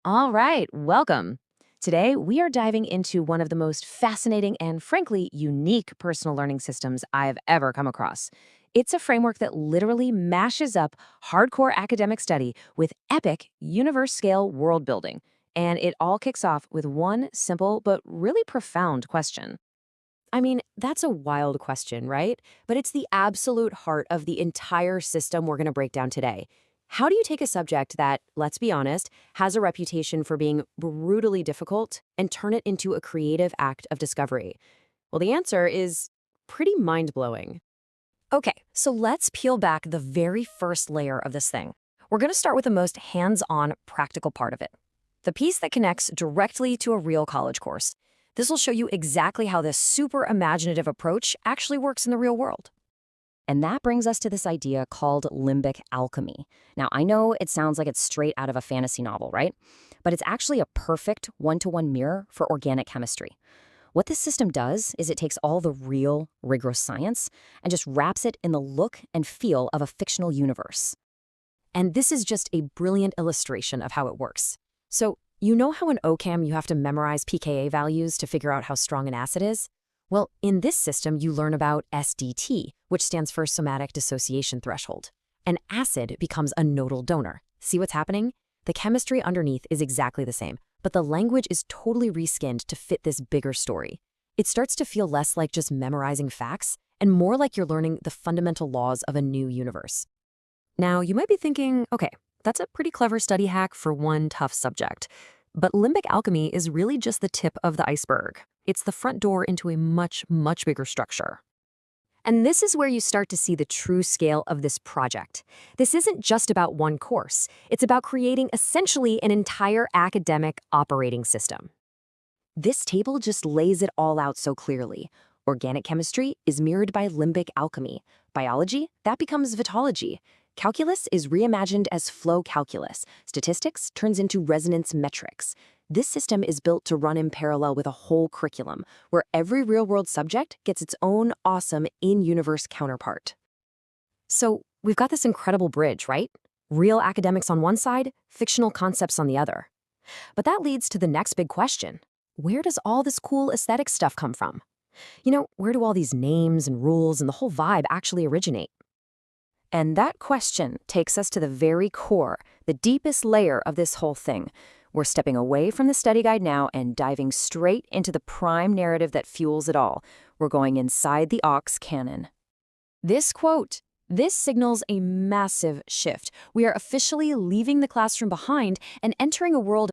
All right, welcome. Today, we are diving into one of the most fascinating and, frankly, unique personal learning systems I've ever come across. It's a framework that literally mashes up hardcore academic study with epic universe scale world building. And it all kicks off with one simple but really profound question. I mean, that's a wild question, right? But it's the absolute heart of the entire system we're going to break down today. How do you take a subject that, let's be honest, has a reputation for being brutally difficult and turn it into a creative act of discovery? Well, the answer is pretty mind-blowing. Okay, so let's peel back the very first layer of this thing. We're going to start with the most hands-on, practical part of it, the piece that connects directly to a real college course. This will show you exactly how this super imaginative approach actually works in the real world. And that brings us to this idea called limbic alchemy. Now, I know it sounds like it's straight out of a fantasy novel, right? But it's actually a perfect one-to-one mirror for organic chemistry. What this system does is it takes all the real, rigorous science and just wraps it in the look and feel of a fictional universe. And this is just a brilliant illustration of how it works. So, you know how in OChem you have to memorize pKa values to figure out how strong an acid is? Well, in this system you learn about SDT, which stands for somatic dissociation threshold. An acid becomes a nodal donor. See what's happening? The chemistry underneath is exactly the same, but the language is totally reskinned to fit this bigger story. It starts to feel less like just memorizing facts and more like you're learning the fundamental laws of a new universe. Now, you might be thinking, okay, that's a pretty clever study hack for one tough subject. But limbic alchemy is really just the tip of the iceberg. It's the front door into a much, much bigger structure. And this is where you start to see the true scale of this project. This isn't just about one course. It's about creating essentially an entire academic operating system. This table just lays it all out so clearly. Organic chemistry is mirrored by limbic alchemy. Biology, that becomes vitology. Calculus is reimagined as flow calculus. Statistics turns into resonance metrics. This system is built to run in parallel with a whole curriculum, where every real-world subject gets its own awesome in-universe counterpart. So we've got this incredible bridge, right? Real academics on one side, fictional concepts on the other. But that leads to the next big question. Where does all this cool aesthetic stuff come from? Where do all these names and rules and the whole vibe actually originate? And that question takes us to the very core, the deepest layer of this whole thing. We're stepping away from the study guide now and diving straight into the prime narrative that fuels it all. We're going inside the aux canon. This quote, this signals a massive shift. We are officially leaving the classroom behind and entering a world